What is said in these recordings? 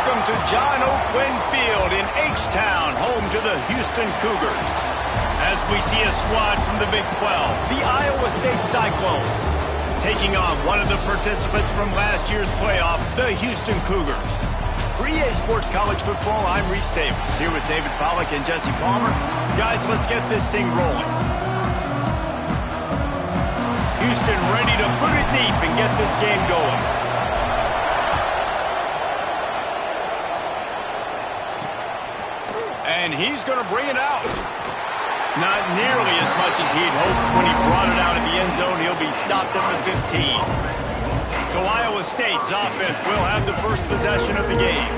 Welcome to John O'Quinn Field in H-Town, home to the Houston Cougars. As we see a squad from the Big 12, the Iowa State Cyclones, taking on one of the participants from last year's playoff, the Houston Cougars. For EA Sports College Football, I'm Reese Davis, here with David Pollack and Jesse Palmer. Guys, let's get this thing rolling. Houston ready to put it deep and get this game going. And he's going to bring it out. Not nearly as much as he'd hoped when he brought it out of the end zone. He'll be stopped at the 15. So Iowa State's offense will have the first possession of the game.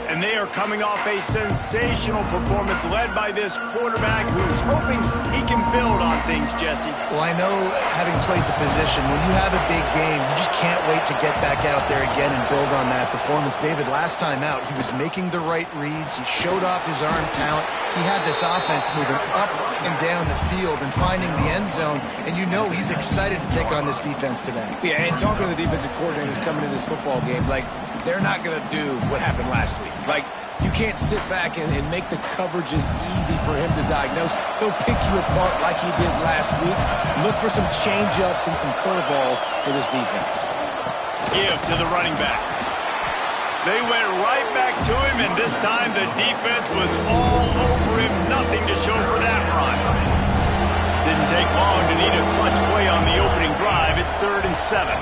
And they are coming off a sensational performance led by this quarterback who's hoping he can build on things, Jesse. Well, I know, having played the position, when you have a big game, you just can't wait to get back out there again and build on that performance. David, last time out, he was making the right reads. He showed off his arm talent. He had this offense moving up and down the field and finding the end zone. And you know he's excited to take on this defense today. Yeah, and talking to the defensive coordinators coming in this football game, they're not going to do what happened last week. You can't sit back and make the coverages easy for him to diagnose. He'll pick you apart like he did last week. Look for some change-ups and some curveballs for this defense. Give to the running back. They went right back to him, and this time the defense was all over him. Nothing to show for that run. Didn't take long to need a clutch play on the opening drive. It's 3rd and 7.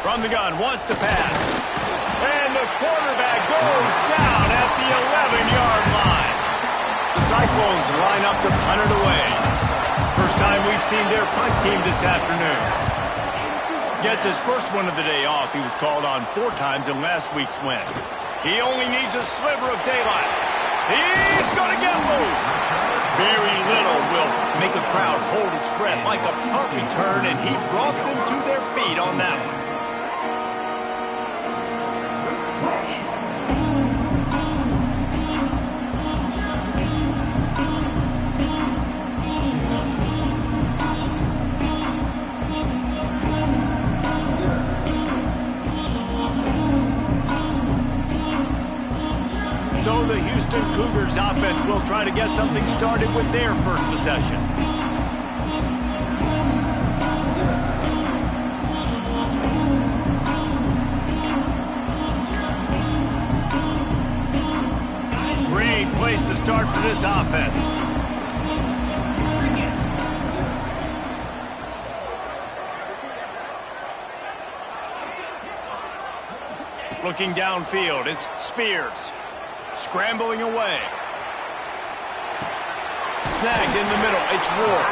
From the gun, wants to pass. And the quarterback goes down at the 11-yard line. The Cyclones line up to punt it away. First time we've seen their punt team this afternoon. Gets his first one of the day off. He was called on 4 times in last week's win. He only needs a sliver of daylight. He's going to get loose. Very little will make a crowd hold its breath like a punt return, and he brought them to their feet on that one. So the Houston Cougars offense will try to get something started with their first possession. Great place to start for this offense. Looking downfield, it's Spears. Scrambling away. Snagged in the middle. It's Ward.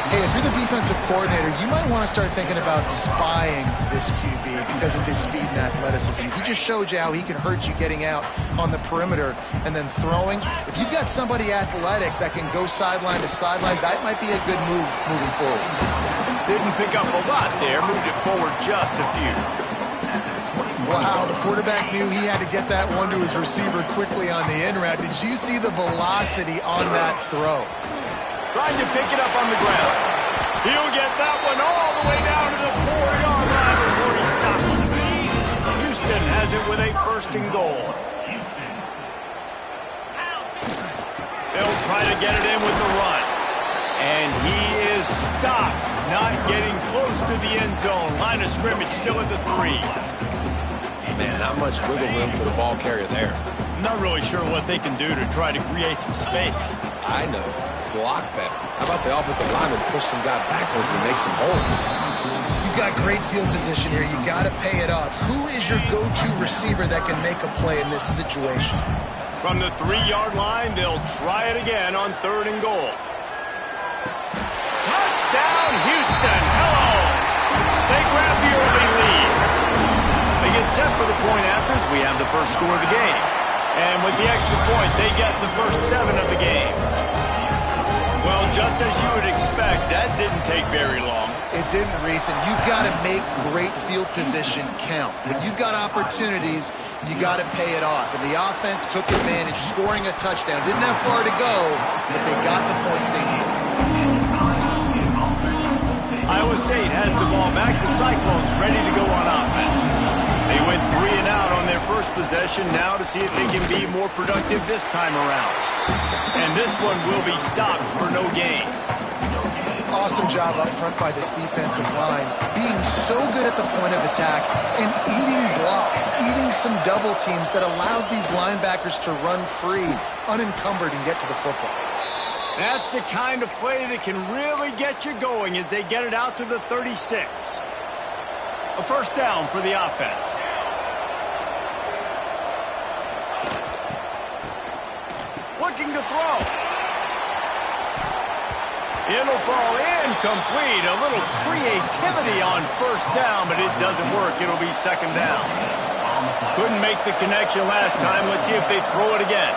Hey, if you're the defensive coordinator, you might want to start thinking about spying this QB because of his speed and athleticism. He just showed you how he can hurt you getting out on the perimeter and then throwing. If you've got somebody athletic that can go sideline to sideline, that might be a good move moving forward. Didn't pick up a lot there. Moved it forward just a few. Wow, the quarterback knew he had to get that one to his receiver quickly on the in route. Did you see the velocity on that throw? Trying to pick it up on the ground. He'll get that one all the way down to the 4-yard line before he stops. Houston has it with a 1st and goal. They'll try to get it in with the run. And he is stopped, not getting close to the end zone. Line of scrimmage still at the 3. Man, not much wiggle room for the ball carrier there. I'm not really sure what they can do to try to create some space. I know. Block better. How about the offensive lineman push some guy backwards and make some holes? You've got great field position here. You got to pay it off. Who is your go-to receiver that can make a play in this situation? From the 3-yard line, they'll try it again on 3rd and goal. Touchdown, Houston. Hello. They grab the early lead. They get set for the point afters. We have the first score of the game. And with the extra point, they get the first 7 of the game. Well, just as you would expect, that didn't take very long. It didn't, Reese, and you've got to make great field position count. When you've got opportunities, you got to pay it off. And the offense took advantage, scoring a touchdown. Didn't have far to go, but they got the points they needed. Iowa State has the ball back. The Cyclones ready to go on offense. They went 3 and out on their first possession now to see if they can be more productive this time around. And this one will be stopped for no gain. Awesome job up front by this defensive line, being so good at the point of attack and eating blocks, eating some double teams that allows these linebackers to run free, unencumbered, and get to the football. That's the kind of play that can really get you going as they get it out to the 36. A first down for the offense. Looking to throw. It'll fall incomplete. A little creativity on first down, but it doesn't work. It'll be second down. Couldn't make the connection last time. Let's see if they throw it again.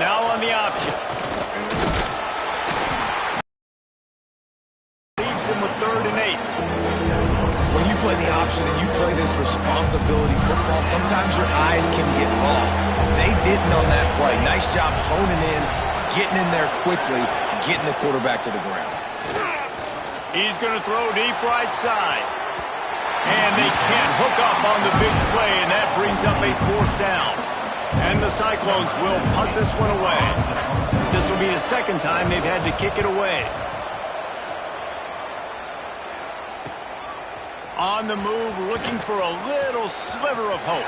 Now on the option. Leaves him with 3rd and 8. When you play the option and you play this responsibility football, sometimes your eyes can get lost. They didn't on that play. Nice job honing in, getting in there quickly, getting the quarterback to the ground. He's going to throw deep right side. And they can't hook up on the big play, and that brings up a 4th down. And the Cyclones will punt this one away. This will be the second time they've had to kick it away. On the move, looking for a little sliver of hope.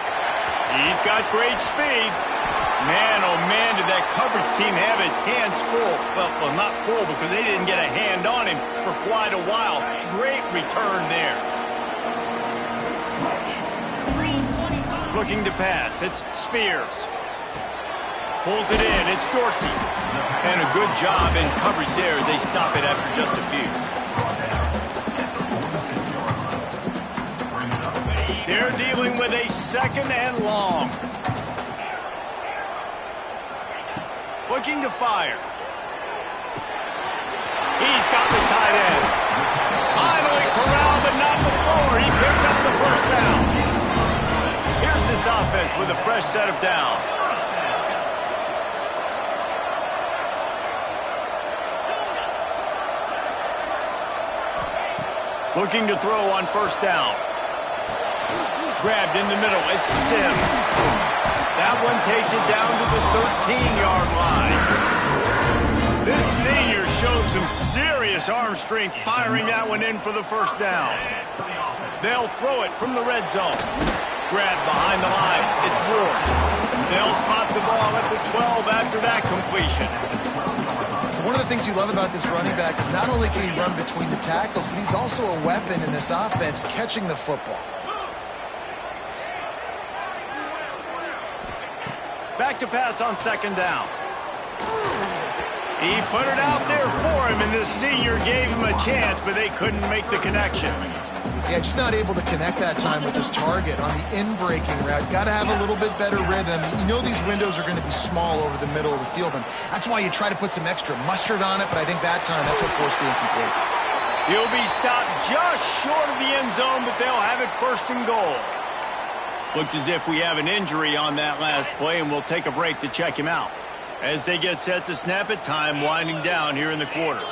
He's got great speed. Man, oh man, did that coverage team have its hands full. Well, not full because they didn't get a hand on him for quite a while. Great return there. Looking to pass. It's Spears. Pulls it in. It's Dorsey. And a good job in coverage there as they stop it after just a few. They're dealing with a 2nd and long. Looking to fire. He's got the tight end. Finally corralled, but not before. He picks up the first down. Here's this offense with a fresh set of downs. Looking to throw on first down. Grabbed in the middle. It's Sims. That one takes it down to the 13-yard line. This senior shows some serious arm strength firing that one in for the first down. They'll throw it from the red zone. Grabbed behind the line. It's Ward. They'll spot the ball at the 12 after that completion. One of the things you love about this running back is not only can he run between the tackles, but he's also a weapon in this offense catching the football. Back to pass on second down. He put it out there for him, and the senior gave him a chance, but they couldn't make the connection. Yeah, just not able to connect that time with his target on the in-breaking route. Got to have a little bit better rhythm. You know these windows are going to be small over the middle of the field, and that's why you try to put some extra mustard on it, but I think that time that's what forced the incomplete. He'll be stopped just short of the end zone, but they'll have it 1st and goal. Looks as if we have an injury on that last play, and we'll take a break to check him out. As they get set to snap it, time winding down here in the quarter.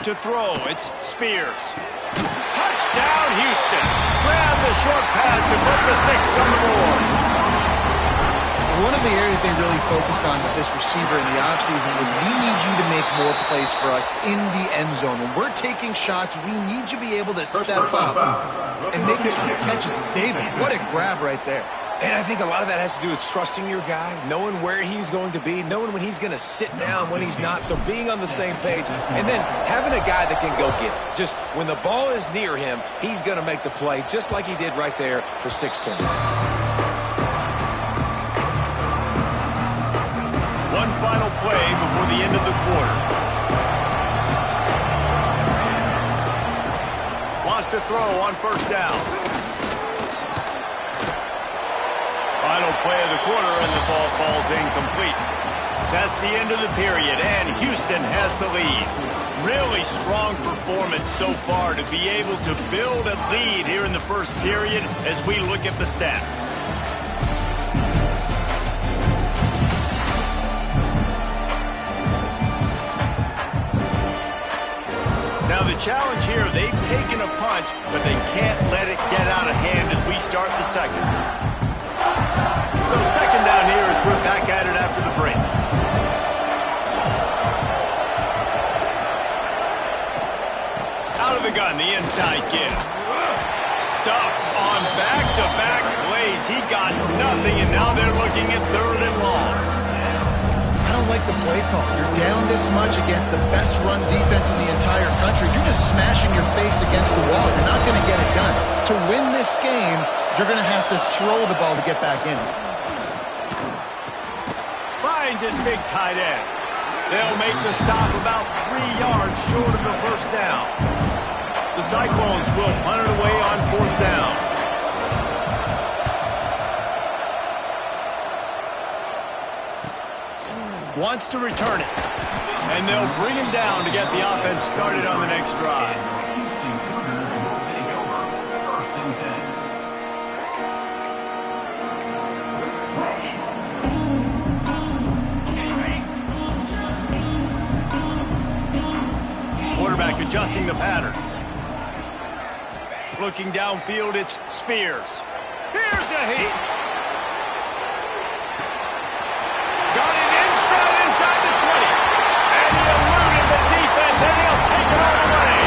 To throw, it's Spears. Touchdown, Houston. Grab the short pass to put the 6 on the board. One of the areas they really focused on with this receiver in the offseason was we need you to make more plays for us in the end zone. When we're taking shots, we need you to be able to step up and make tough catches. David, what a grab right there. And I think a lot of that has to do with trusting your guy, knowing where he's going to be, knowing when he's going to sit down, when he's not, so being on the same page, and then having a guy that can go get it. Just when the ball is near him, he's going to make the play just like he did right there for 6 points. One final play before the end of the quarter. Wants to throw on first down. Final play of the quarter, and the ball falls incomplete. That's the end of the period, and Houston has the lead. Really strong performance so far to be able to build a lead here in the first period as we look at the stats. The challenge here, they've taken a punch, but they can't let it get out of hand as we start the second. So second down here as we're back at it after the break. Out of the gun, the inside give. Stuff on back-to-back plays. He got nothing, and now they're looking at third and long. I don't like the play call. You're down this much against the best run defense in the entire country. You're just smashing your face against the wall. You're not going to get it done. To win this game, you're going to have to throw the ball to get back in. Finds his big tight end. They'll make the stop about 3 yards short of the first down. The Cyclones will punt it away on fourth down. Wants to return it. And they'll bring him down to get the offense started on the next drive. Quarterback adjusting the pattern. Looking downfield, it's Spears. Here's a heat. Got it in stride inside the 20. And he eluded the defense, and he'll take it all away.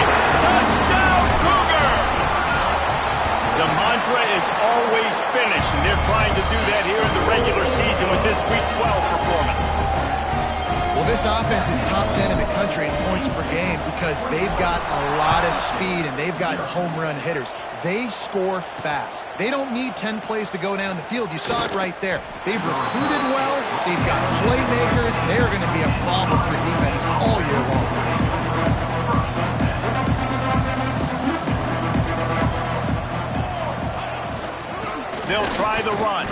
Touchdown, Cougar! The mantra is always finish, and they're trying to do that here in the regular season with this Week 12 performance. Well, this offense is top 10 in the country in points per game because they've got a lot of speed and they've got home run hitters. They score fast. They don't need 10 plays to go down the field. You saw it right there. They've recruited well. They've got playmakers. They're going to be a problem for defenses all year long. They'll try the run.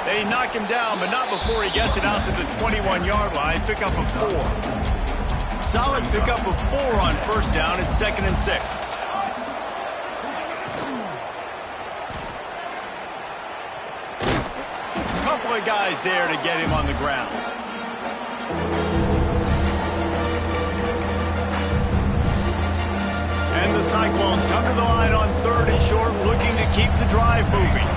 They knock him down, but not before he gets it out to the 21-yard line. Pick up a 4. Solid pickup of 4 on first down. It's 2nd and 6. Couple of guys there to get him on the ground. And the Cyclones come to the line on 3rd and short, looking to keep the drive moving.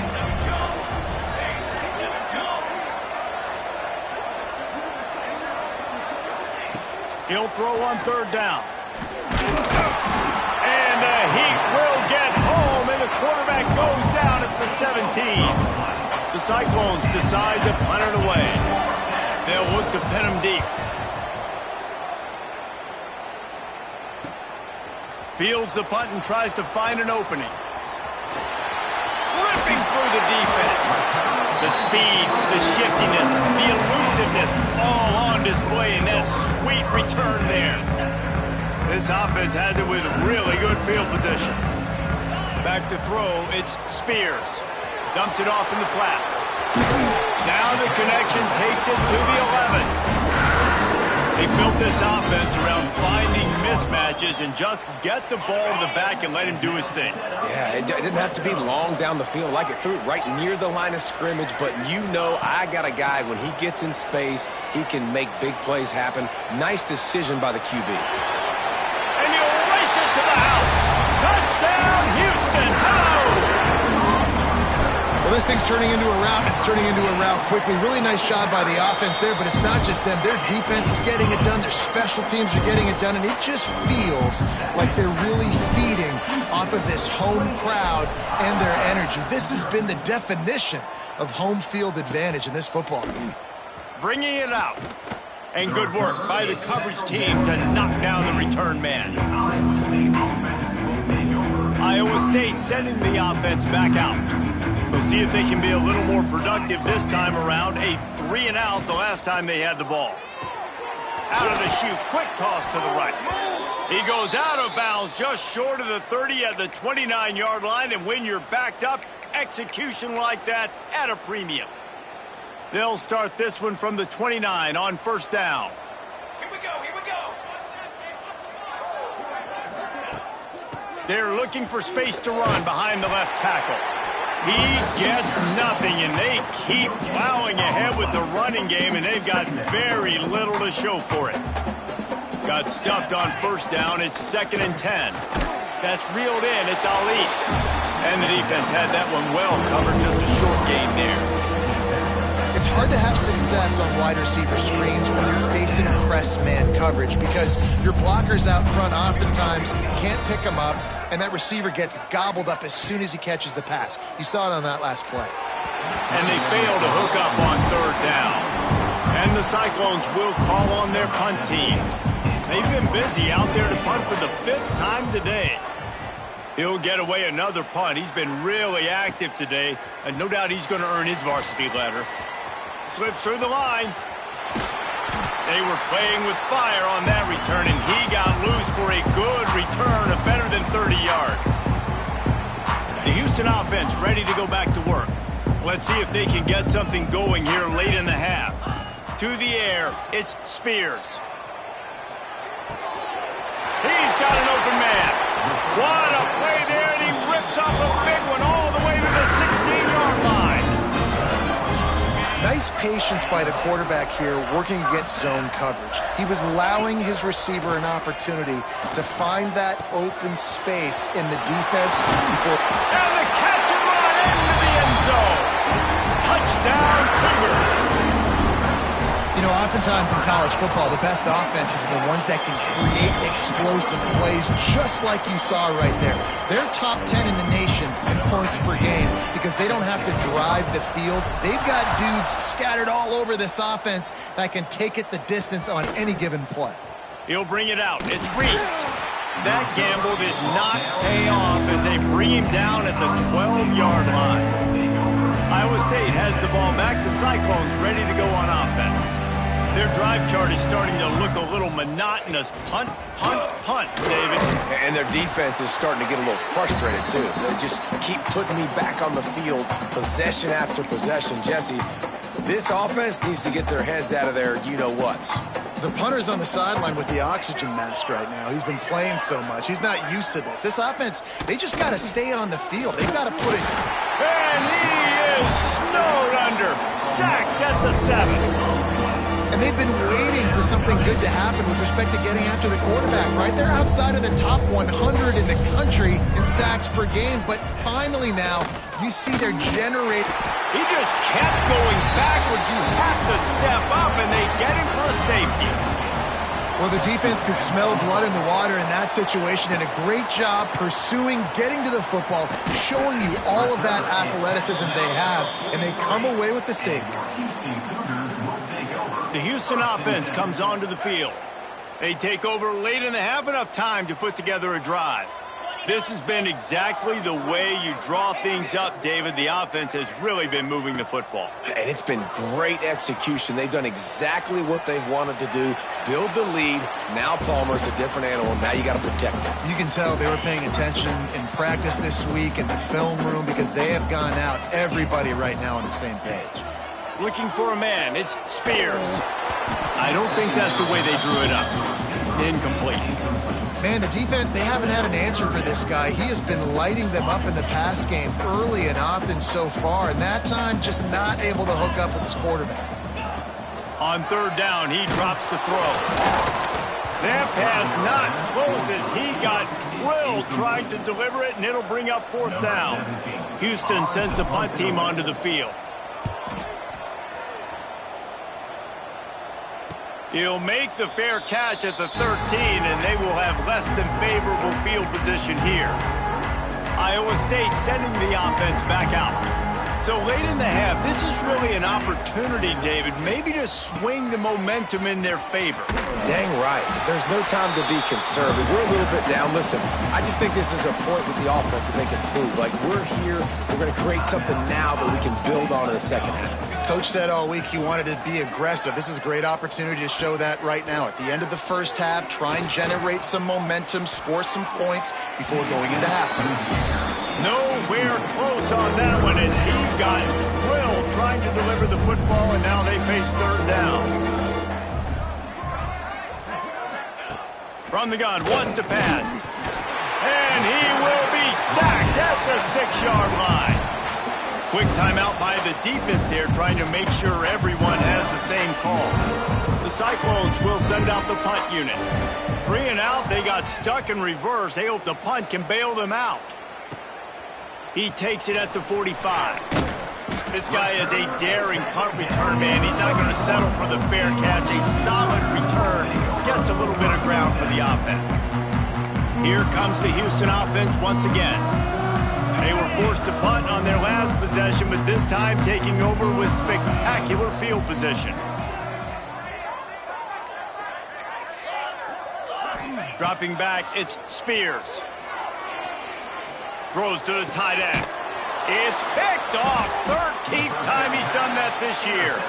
He'll throw on 3rd down. And the Heat will get home, and the quarterback goes down at the 17. The Cyclones decide to punt it away. They'll look to pin him deep. Fields the punt and tries to find an opening. Ripping through the defense. The speed, the shiftiness, the elusiveness, all on display in that sweet return there. This offense has it with really good field position. Back to throw, it's Spears. Dumps it off in the flats. Now the connection takes it to the 11. They built this offense around finding mismatches and just get the ball to the back and let him do his thing. Yeah, it didn't have to be long down the field. Like it threw it right near the line of scrimmage, but you know I got a guy, when he gets in space, he can make big plays happen. Nice decision by the QB. And he'll race it to the house. Touchdown, Houston. Hello! Well, this thing's turning into a rout. It's turning into a rout quickly. Really nice job by the offense there, but it's not just them. Their defense is getting it done. Their special teams are getting it done, and it just feels like they're really feeding off of this home crowd and their energy. This has been the definition of home field advantage in this football game. Bringing it out. And good work by the coverage team to knock down the return man. Iowa State sending the offense back out. We'll see if they can be a little more productive this time around. A 3-and-out the last time they had the ball. Out of the chute, quick toss to the right. He goes out of bounds just short of the 30 at the 29-yard line, and when you're backed up, execution like that at a premium. They'll start this one from the 29 on first down. Here we go, here we go. They're looking for space to run behind the left tackle. He gets nothing, and they keep plowing ahead with the running game, and they've got very little to show for it. Got stuffed on first down. It's 2nd and 10. That's reeled in. It's Ali. And the defense had that one well covered. Just a short gain there. It's hard to have success on wide receiver screens when you're facing press man coverage because your blockers out front oftentimes can't pick them up, and that receiver gets gobbled up as soon as he catches the pass. You saw it on that last play. And they fail to hook up on 3rd down. And the Cyclones will call on their punt team. They've been busy out there to punt for the 5th time today. He'll get away another punt. He's been really active today, and no doubt he's going to earn his varsity letter. Slips through the line. They were playing with fire on that return, and he got loose for a good return of better than 30 yards. The Houston offense ready to go back to work. Let's see if they can get something going here late in the half. To the air, it's Spears. He's got an open man. What a play there, and he rips off a big one all the way to the 16-yard line. Nice patience by the quarterback here working against zone coverage. He was allowing his receiver an opportunity to find that open space in the defense before. And the catch and run into the end zone. Touchdown, Cougars. You know, oftentimes in college football, the best offenses are the ones that can create explosive plays just like you saw right there. They're top 10 in the nation in points per game because they don't have to drive the field. They've got dudes scattered all over this offense that can take it the distance on any given play. He'll bring it out. It's Reese. That gamble did not pay off as they bring him down at the 12-yard line. Iowa State has the ball back. The Cyclones ready to go on offense. Their drive chart is starting to look a little monotonous. Punt, punt, punt, David. And their defense is starting to get a little frustrated, too. They just keep putting me back on the field, possession after possession. Jesse, this offense needs to get their heads out of their you-know-whats. The punter's on the sideline with the oxygen mask right now. He's been playing so much. He's not used to this. This offense, they just got to stay on the field. They've got to put it. And he is snowed under. Sacked at the 7. And they've been waiting for something good to happen with respect to getting after the quarterback, right? They're outside of the top 100 in the country in sacks per game, but finally now you see they're generating. He just kept going backwards. You have to step up, and they get him for a safety. Well, the defense could smell blood in the water in that situation, and a great job pursuing, getting to the football, showing you all of that athleticism they have, and they come away with the safety. The Houston offense comes onto the field. They take over late in the half, enough time to put together a drive. This has been exactly the way you draw things up, David. The offense has really been moving the football. And it's been great execution. They've done exactly what they've wanted to do. Build the lead. Now Palmer's a different animal. Now you got to protect him. You can tell they were paying attention in practice this week in the film room because they have gone out, everybody right now on the same page. Looking for a man. It's Spears. I don't think that's the way they drew it up. Incomplete. Man, the defense, they haven't had an answer for this guy. He has been lighting them up in the pass game early and often so far, and that time just not able to hook up with his quarterback. On 3rd down, he drops to throw. That pass not close as he got drilled trying to deliver it, and it'll bring up 4th down. Houston sends the punt team onto the field. He'll make the fair catch at the 13, and they will have less than favorable field position here. Iowa State sending the offense back out. So late in the half, this is really an opportunity, David, maybe to swing the momentum in their favor. Dang right. There's no time to be conservative. We're a little bit down. Listen, I just think this is a point with the offense that they can prove. Like, we're here, we're going to create something now that we can build on in the second half. Coach said all week he wanted to be aggressive. This is a great opportunity to show that right now. At the end of the first half, try and generate some momentum, score some points before going into halftime. Nowhere close on that one as he got drilled trying to deliver the football, and now they face 3rd down. From the gun, wants to pass. And he will be sacked at the 6-yard line. Quick timeout by the defense there, trying to make sure everyone has the same call. The Cyclones will send out the punt unit. 3 and out, they got stuck in reverse. They hope the punt can bail them out. He takes it at the 45. This guy is a daring punt return man. He's not going to settle for the fair catch. A solid return gets a little bit of ground for the offense. Here comes the Houston offense once again. They were forced to punt on their last possession, but this time taking over with spectacular field position. Dropping back, it's Spears. Throws to the tight end. It's picked off. 13th time he's done that this year.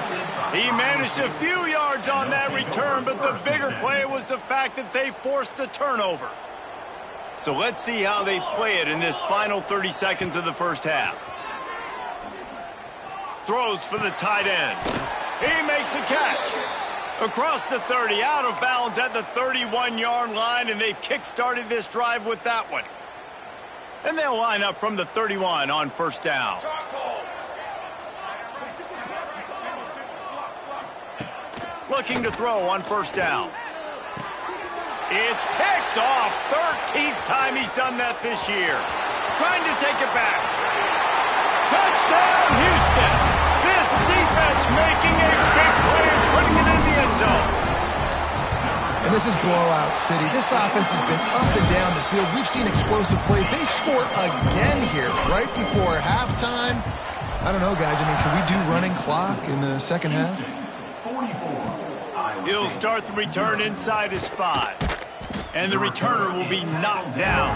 He managed a few yards on that return, but the bigger play was the fact that they forced the turnover. So let's see how they play it in this final 30 seconds of the first half. Throws for the tight end. He makes a catch. Across the 30, out of bounds at the 31-yard line, and they've kick-started this drive with that one. And they'll line up from the 31 on first down. Looking to throw on first down. It's picked off. 13th time he's done that this year. Trying to take it back. Touchdown, Houston. This defense making a big play and putting it in the end zone. And this is blowout city. This offense has been up and down the field. We've seen explosive plays. They score again here right before halftime. I don't know, guys. I mean, can we do running clock in the second half? He'll start the return inside his 5. And the returner will be knocked down.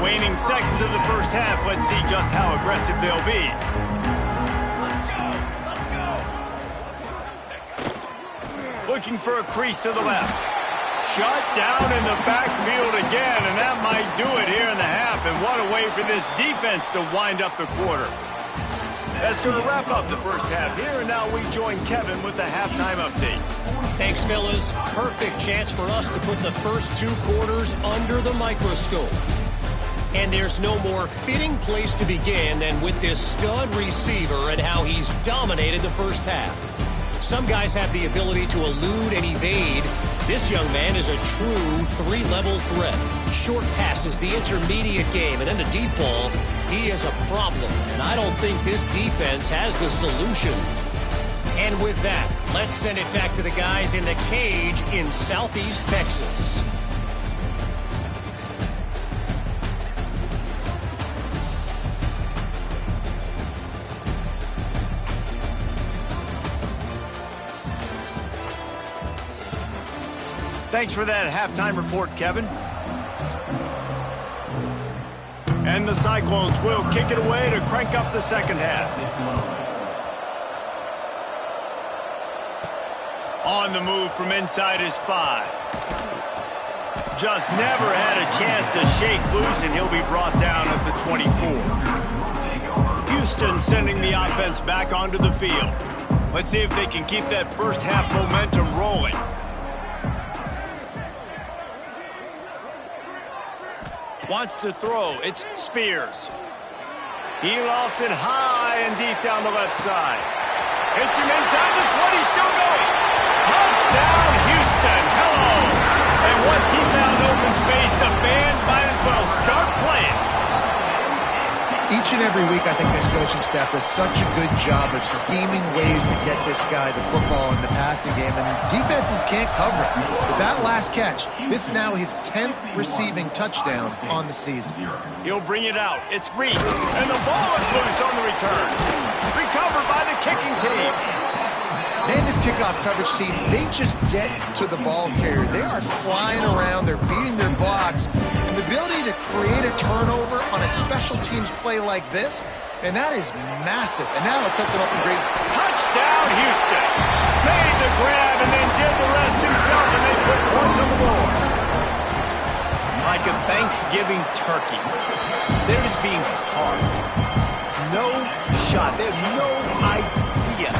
Waning seconds of the first half. Let's see just how aggressive they'll be. Looking for a crease to the left. Shut down in the backfield again, and that might do it here in the half. And what a way for this defense to wind up the quarter. That's going to wrap up the first half here, and now we join Kevin with the halftime update. Thanks, fellas. Perfect chance for us to put the first 2 quarters under the microscope. And there's no more fitting place to begin than with this stud receiver and how he's dominated the first half. Some guys have the ability to elude and evade. This young man is a true 3-level threat. Short passes, the intermediate game, and then the deep ball. He is a problem, and I don't think this defense has the solution. And with that, let's send it back to the guys in the cage in Southeast Texas. Thanks for that halftime report, Kevin. And the Cyclones will kick it away to crank up the second half. On the move from inside his 5. Just never had a chance to shake loose, and he'll be brought down at the 24. Houston sending the offense back onto the field. Let's see if they can keep that first half momentum rolling. Wants to throw. It's Spears. He lofts it high and deep down the left side. Hits him inside the 20, still going. Touchdown, Houston. Hello. And once he found open space, the band might as well start playing. Each and every week, I think this coaching staff does such a good job of scheming ways to get this guy the football in the passing game, and defenses can't cover it. With that last catch, this is now his 10th receiving touchdown on the season. He'll bring it out. It's Reed, and the ball is loose on the return. Recovered by the kicking team. Man, this kickoff coverage team, they just get to the ball carrier. They are flying around. They're beating their blocks. And the ability to create a turnover on a special teams play like this, and that is massive. And now it sets them up in great. Touchdown, Houston. Made the grab and then did the rest himself, and they put points on the board. Like a Thanksgiving turkey. They're just being carved. No shot. They have no idea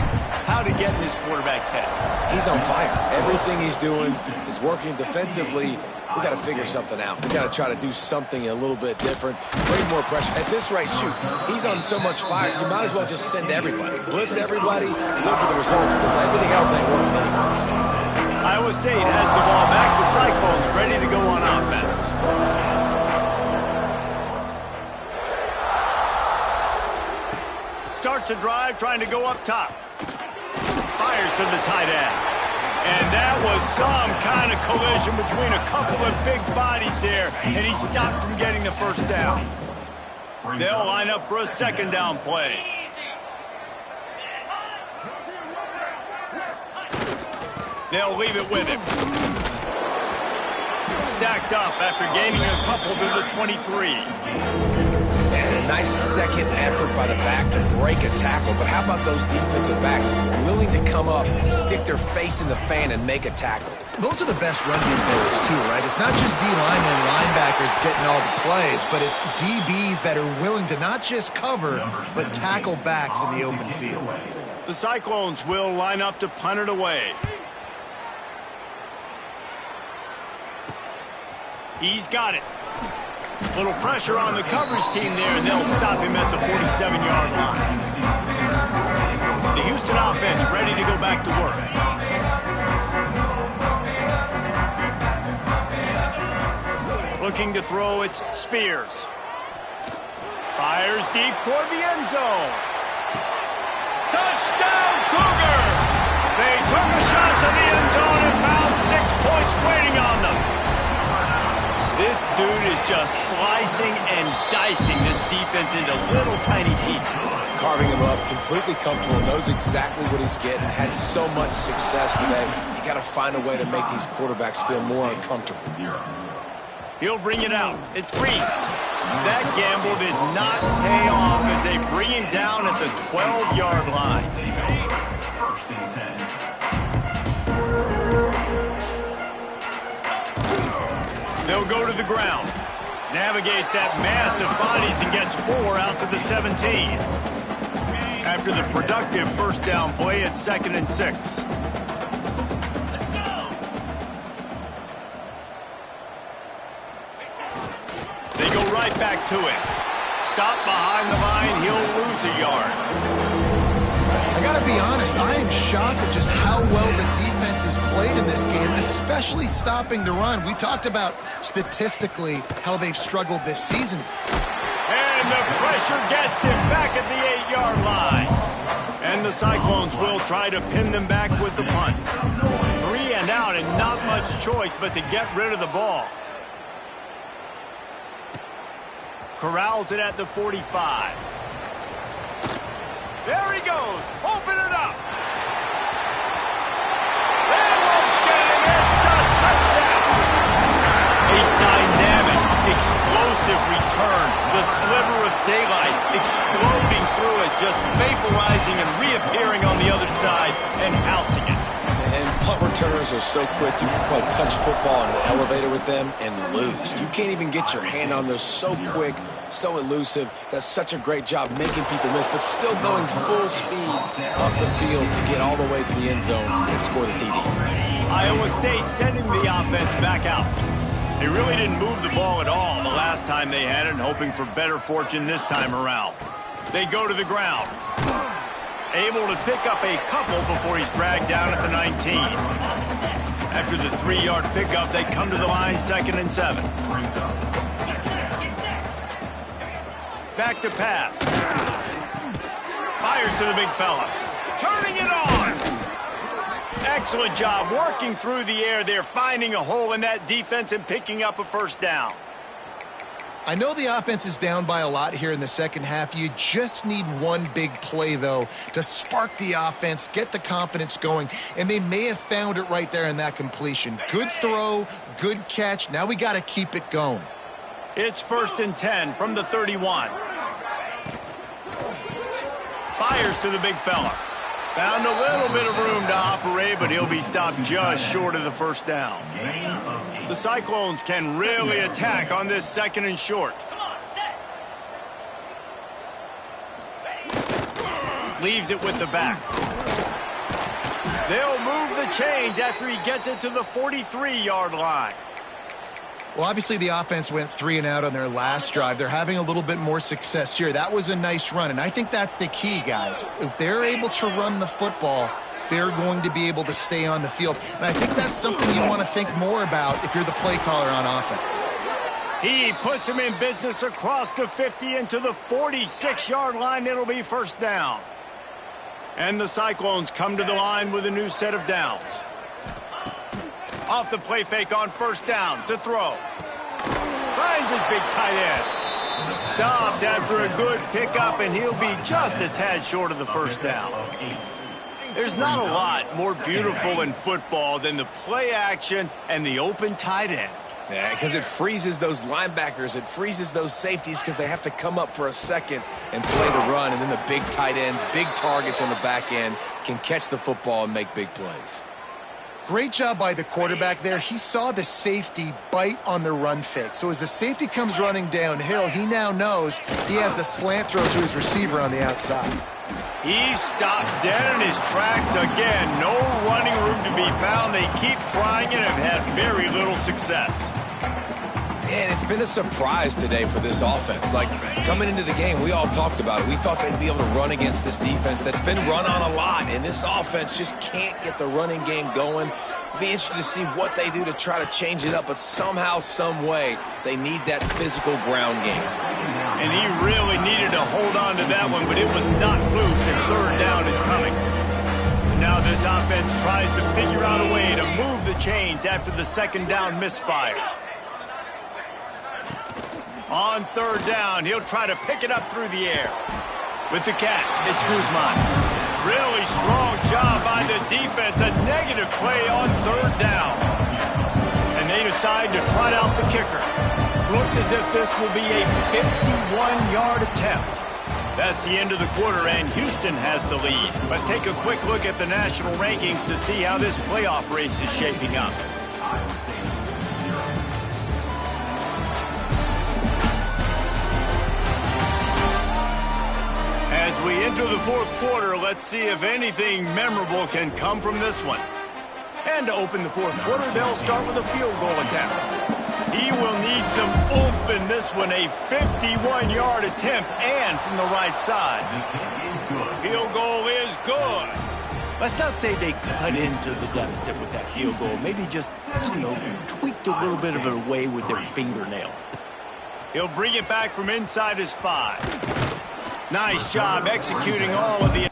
how to get in this this quarterback's head. He's on fire. Everything he's doing is working defensively. We got to figure something out. We got to try to do something a little bit different. Bring more pressure. At this rate, shoot, he's on so much fire, you might as well just send everybody. Blitz everybody, look for the results, because everything else ain't working anyways. Iowa State has the ball back. The Cyclones ready to go on offense. Starts a drive, trying to go up top. Fires to the tight end. And that was some kind of collision between a couple of big bodies there, and he stopped from getting the first down. They'll line up for a second down play. They'll leave it with him. Stacked up after gaining a couple to the 23. And a nice second effort by the back to break a tackle. But how about those defensive backs willing to come up, stick their face in the fan, and make a tackle? Those are the best run defenses, too, right? It's not just D-linemen and linebackers getting all the plays, but it's DBs that are willing to not just cover, but tackle backs in the open field. The Cyclones will line up to punt it away. He's got it. Little pressure on the coverage team there, and they'll stop him at the 47-yard line. The Houston offense ready to go back to work. Looking to throw, it's Spears. Fires deep toward the end zone. Touchdown, Cougar! They took a shot to the end zone and found 6 points waiting on them. This dude is just slicing and dicing this defense into little tiny pieces. Carving him up, completely comfortable, knows exactly what he's getting, had so much success today. You got to find a way to make these quarterbacks feel more uncomfortable. He'll bring it out. It's Grease. That gamble did not pay off as they bring him down at the 12-yard line. First and 10. They'll go to the ground. Navigates that mass of bodies and gets 4 out to the 17. After the productive first down play, it's 2nd and 6. They go right back to it. Stop behind the line, he'll lose a yard. I gotta be honest, I am shocked at just how well the defense has played in this game, especially stopping the run. We talked about statistically how they've struggled this season. And the pressure gets him back at the 8-yard line. And the Cyclones will try to pin them back with the punt. 3 and out and not much choice but to get rid of the ball. Corrals it at the 45. There he goes. Open it up. They won't get it. It's a touchdown. A dynamic, explosive return. The sliver of daylight exploding through it, just vaporizing and reappearing on the other side and housing it. And punt returners are so quick, you can play touch football in an elevator with them and lose. You can't even get your hand on those. So quick, so elusive. Does such a great job making people miss, but still going full speed up the field to get all the way to the end zone and score the TD. Iowa State sending the offense back out. They really didn't move the ball at all the last time they had it, and hoping for better fortune this time around. They go to the ground. Able to pick up a couple before he's dragged down at the 19. After the 3-yard pickup, they come to the line, 2nd and 7. Back to pass. Fires to the big fella. Turning it on. Excellent job working through the air there, finding a hole in that defense and picking up a first down. I know the offense is down by a lot here in the second half. You just need one big play, though, to spark the offense, get the confidence going, and they may have found it right there in that completion. Good throw, good catch. Now we got to keep it going. It's 1st and 10 from the 31. Fires to the big fella. Found a little bit of room to operate, but he'll be stopped just short of the first down. The Cyclones can really attack on this 2nd and short. Leaves it with the back. They'll move the chains after he gets it to the 43-yard line. Well, obviously the offense went 3 and out on their last drive. They're having a little bit more success here. That was a nice run, and I think that's the key, guys. If they're able to run the football, they're going to be able to stay on the field. And I think that's something you want to think more about if you're the play caller on offense. He puts him in business across the 50 into the 46-yard line. It'll be first down. And the Cyclones come to the line with a new set of downs. Off the play fake on first down to throw. Finds his big tight end. Stopped after a good pickup, and he'll be just a tad short of the first down. There's not a lot more beautiful in football than the play action and the open tight end. Yeah, because it freezes those linebackers. It freezes those safeties because they have to come up for a second and play the run. And then the big tight ends, big targets on the back end can catch the football and make big plays. Great job by the quarterback there. He saw the safety bite on the run fake. So as the safety comes running downhill, he now knows he has the slant throw to his receiver on the outside. He stopped dead in his tracks again. No running room to be found. They keep trying and have had very little success. And it's been a surprise today for this offense. Like, coming into the game, we all talked about it. We thought they'd be able to run against this defense that's been run on a lot, and this offense just can't get the running game going. It'll be interesting to see what they do to try to change it up, but somehow, some way, they need that physical ground game. And he really needed to hold on to that one, but it was not loose, and third down is coming. Now this offense tries to figure out a way to move the chains after the second down misfire. On third down, he'll try to pick it up through the air. With the catch, it's Guzman. Really strong job by the defense. A negative play on third down. And they decide to trot out the kicker. Looks as if this will be a 51-yard attempt. That's the end of the quarter, and Houston has the lead. Let's take a quick look at the national rankings to see how this playoff race is shaping up. As we enter the fourth quarter, let's see if anything memorable can come from this one. And to open the fourth quarter, they'll start with a field goal attempt. He will need some oomph in this one, a 51-yard attempt, and from the right side. Field goal is good. Let's not say they cut into the deficit with that field goal. Maybe just, tweaked a little bit of it away with their fingernail. He'll bring it back from inside his 5. Nice job executing all of the...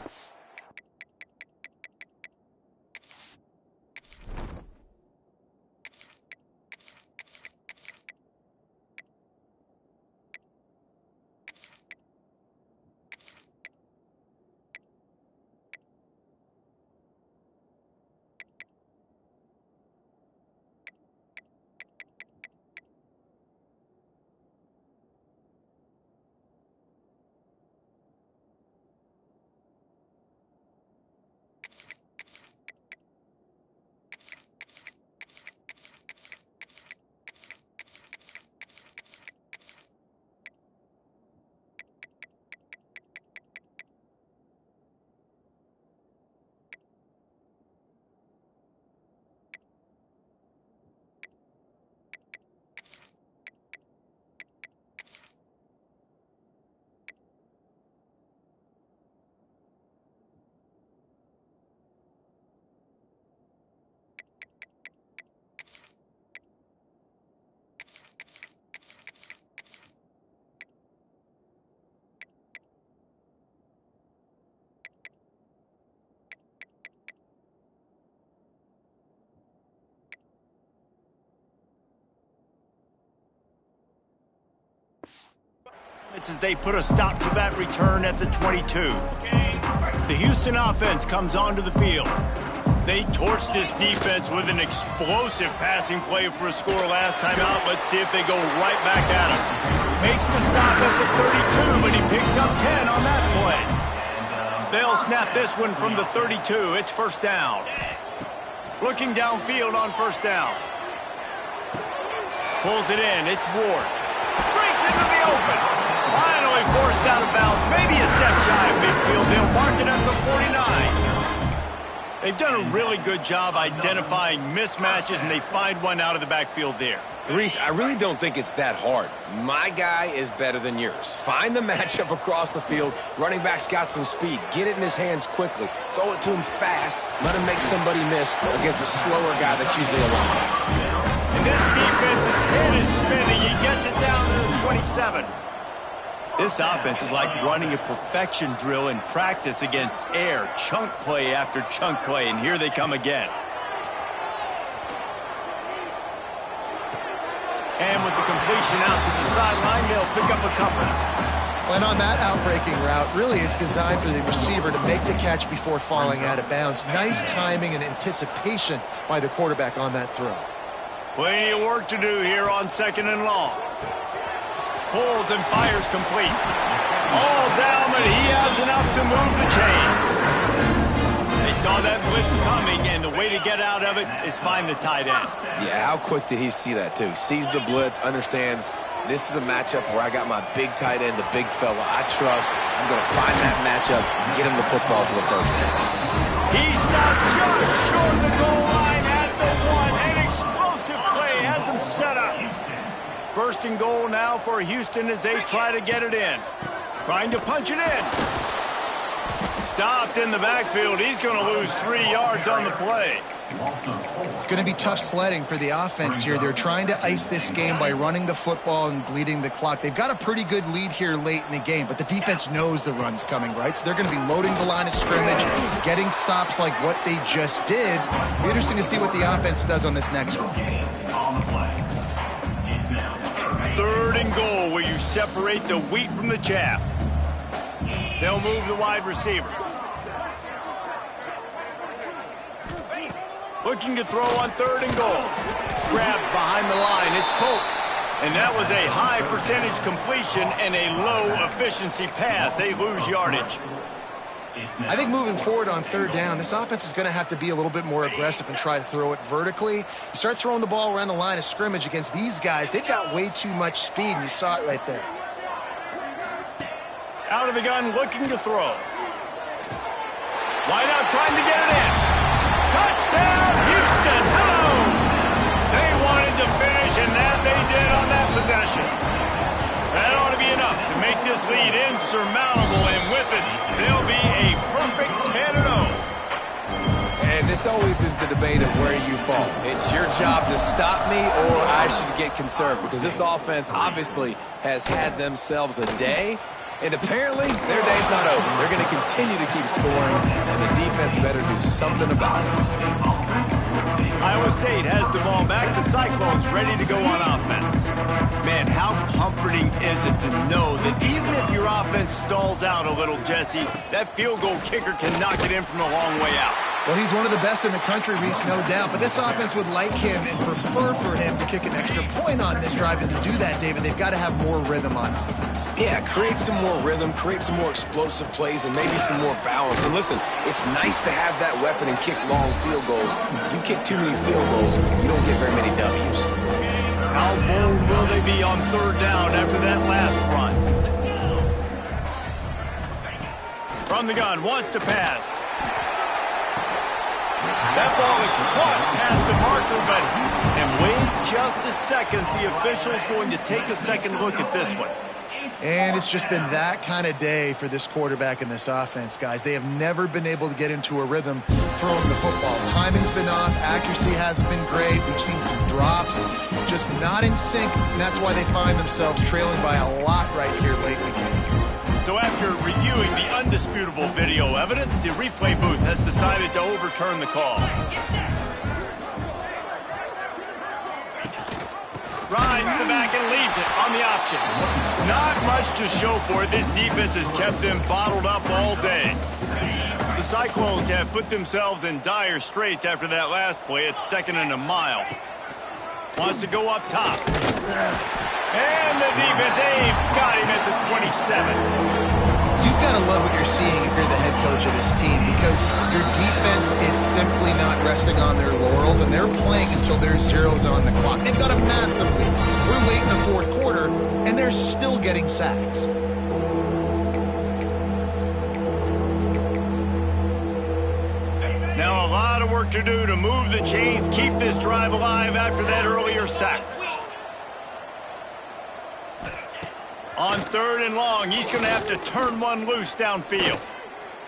As they put a stop to that return at the 22. The Houston offense comes onto the field. They torched this defense with an explosive passing play for a score last time out. Let's see if they go right back at him. Makes the stop at the 32, but he picks up 10 on that play. They'll snap this one from the 32. It's first down. Looking downfield on first down. Pulls it in. It's Ward. Breaks into the open. Finally forced out of bounds. Maybe a step shy of midfield. They'll mark it at the 49. They've done a really good job identifying mismatches, and they find one out of the backfield there. Reese, I really don't think it's that hard. My guy is better than yours. Find the matchup across the field. Running back's got some speed. Get it in his hands quickly. Throw it to him fast. Let him make somebody miss against a slower guy that's usually a linebacker. And this defense's head is spinning. He gets it down to the 27. This offense is like running a perfection drill in practice against air. Chunk play after chunk play, and here they come again. And with the completion out to the sideline, they'll pick up a couple. And on that outbreaking route, really it's designed for the receiver to make the catch before falling out of bounds. Nice timing and anticipation by the quarterback on that throw. Plenty of work to do here on 2nd and long. Pulls and fires complete. All down, but he has enough to move the chains. They saw that blitz coming, and the way to get out of it is find the tight end. Yeah, how quick did he see that, too? Sees the blitz, understands this is a matchup where I got my big tight end, the big fella I trust. I'm going to find that matchup, get him the football for the first down. He stopped just short of the goal line at the 1. An explosive play has him set up. 1st and goal now for Houston as they try to get it in. Trying to punch it in. Stopped in the backfield. He's going to lose 3 yards on the play. It's going to be tough sledding for the offense here. They're trying to ice this game by running the football and bleeding the clock. They've got a pretty good lead here late in the game, but the defense knows the run's coming, right? So they're going to be loading the line of scrimmage, getting stops like what they just did. It'll be interesting to see what the offense does on this next one. 3rd and goal, where you separate the wheat from the chaff. They'll move the wide receiver. Looking to throw on 3rd and goal. Grabbed behind the line. It's Pope. And that was a high percentage completion and a low efficiency pass. They lose yardage. I think moving forward on 3rd down, this offense is going to have to be a little bit more aggressive and try to throw it vertically. You start throwing the ball around the line of scrimmage against these guys, they've got way too much speed, and you saw it right there. Out of the gun, looking to throw. Wide out, trying to get it in. Touchdown, Houston. Hello. They wanted to finish, and that they did on that possession. That ought to be enough to make this lead insurmountable, and with it, they'll be a perfect 10-0. And this always is the debate of where you fall. It's your job to stop me, or I should get conserved, because this offense obviously has had themselves a day. And apparently, their day's not over. They're going to continue to keep scoring, and the defense better do something about it. Iowa State has the ball back. The Cyclones ready to go on offense. Man, how comforting is it to know that even if your offense stalls out a little, Jesse, that field goal kicker can knock it in from a long way out. Well, he's one of the best in the country, Reese, no doubt. But this offense would like him and prefer for him to kick an extra point on this drive. And to do that, David, they've got to have more rhythm on offense. Yeah, create some more rhythm, create some more explosive plays, and maybe some more balance. And listen, it's nice to have that weapon and kick long field goals. You kick too many field goals, you don't get very many W's. How bold will they be on 3rd down after that last run? From the gun, wants to pass. That ball is caught past the marker, but and wait just a second. The official's going to take a second look at this one. And it's just been that kind of day for this quarterback and this offense, guys. They have never been able to get into a rhythm throwing the football. Timing's been off. Accuracy hasn't been great. We've seen some drops. Just not in sync, and that's why they find themselves trailing by a lot right here late in the game. So after reviewing the undisputable video evidence, the replay booth has decided to overturn the call. Rides the back and leaves it on the option. Not much to show for it. This defense has kept them bottled up all day. The Cyclones have put themselves in dire straits after that last play. It's 2nd and a mile. Wants to go up top. And the defense, they've got him at the 27. You've got to love what you're seeing if you're the head coach of this team, because your defense is simply not resting on their laurels, and they're playing until there's zeros on the clock. They've got a massive lead. We're late in the 4th quarter, and they're still getting sacks. Now a lot of work to do to move the chains, keep this drive alive after that earlier sack. On 3rd and long, he's going to have to turn one loose downfield.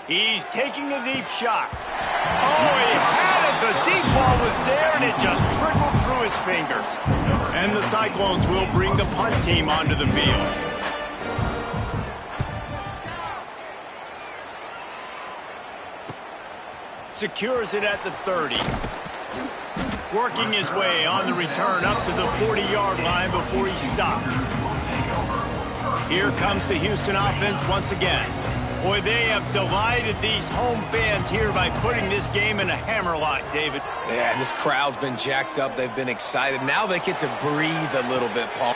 He's taking a deep shot. Oh, he had it. The deep ball was there, and it just trickled through his fingers. And the Cyclones will bring the punt team onto the field. Secures it at the 30. Working his way on the return up to the 40-yard line before he stopped. Here comes the Houston offense once again. Boy, they have delighted these home fans here by putting this game in a hammerlock, David. Yeah, this crowd's been jacked up. They've been excited. Now they get to breathe a little bit, Paul.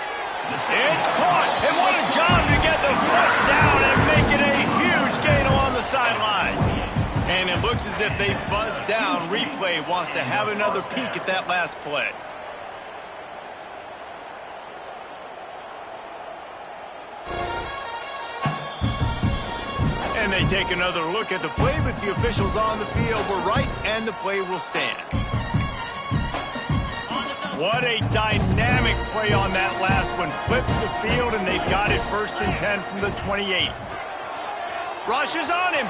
It's caught, and what a job to get the foot down and make it a huge gain along the sideline. And it looks as if they buzzed down. Replay wants to have another peek at that last play. And they take another look at the play with the officials on the field. We're right, and the play will stand. What a dynamic play on that last one. Flips the field, and they've got it 1st and 10 from the 28. Rushes on him.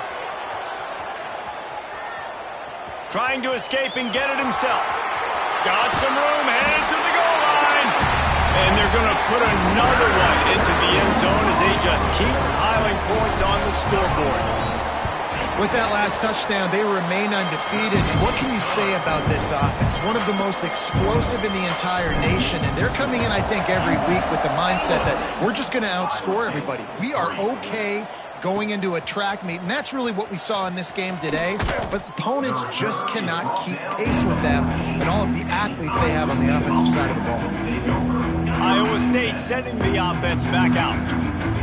Trying to escape and get it himself. Got some room, headed to the goal line. And they're going to put another one into the end zone as they just keep piling points on the scoreboard. With that last touchdown, they remain undefeated. And what can you say about this offense? One of the most explosive in the entire nation. And they're coming in, I think, every week with the mindset that we're just going to outscore everybody. We are okay going into a track meet, and that's really what we saw in this game today. But opponents just cannot keep pace with them and all of the athletes they have on the offensive side of the ball. Iowa State sending the offense back out.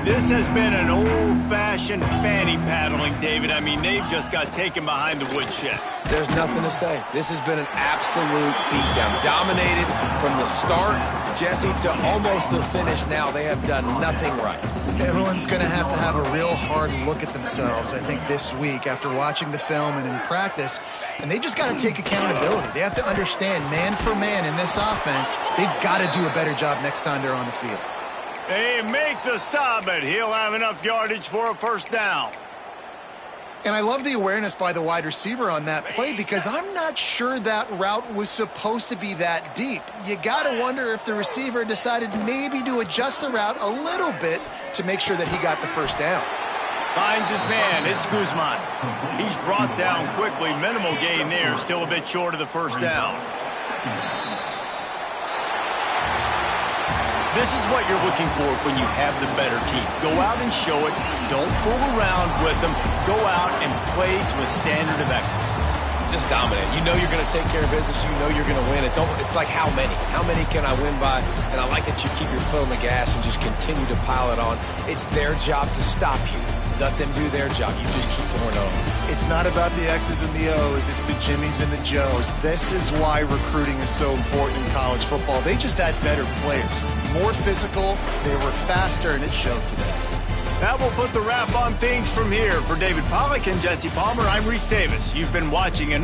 This has been an old-fashioned fanny paddling, David. I mean, they've just got taken behind the woodshed. There's nothing to say. This has been an absolute beatdown. Dominated from the start, Jesse, to almost the finish now. They have done nothing right. Everyone's going to have a real hard look at themselves, I think, this week after watching the film and in practice. And they've just got to take accountability. They have to understand, man for man in this offense, they've got to do a better job next time they're on the field. They make the stop, but he'll have enough yardage for a 1st down. And I love the awareness by the wide receiver on that play because I'm not sure that route was supposed to be that deep. You got to wonder if the receiver decided maybe to adjust the route a little bit to make sure that he got the 1st down. Finds his man. It's Guzman. He's brought down quickly. Minimal gain there. Still a bit short of the 1st down. This is what you're looking for when you have the better team. Go out and show it. Don't fool around with them. Go out and play to a standard of excellence. Just dominant. You know you're going to take care of business. You know you're going to win. It's like how many? How many can I win by? And I like that you keep your foot on the gas and just continue to pile it on. It's their job to stop you. Let them do their job. You just keep going on. It's not about the X's and the O's. It's the Jimmies and the Joes. This is why recruiting is so important in college football. They just had better players. More physical. They were faster, and it showed today. That will put the wrap on things from here. For David Pollack and Jesse Palmer, I'm Reese Davis. You've been watching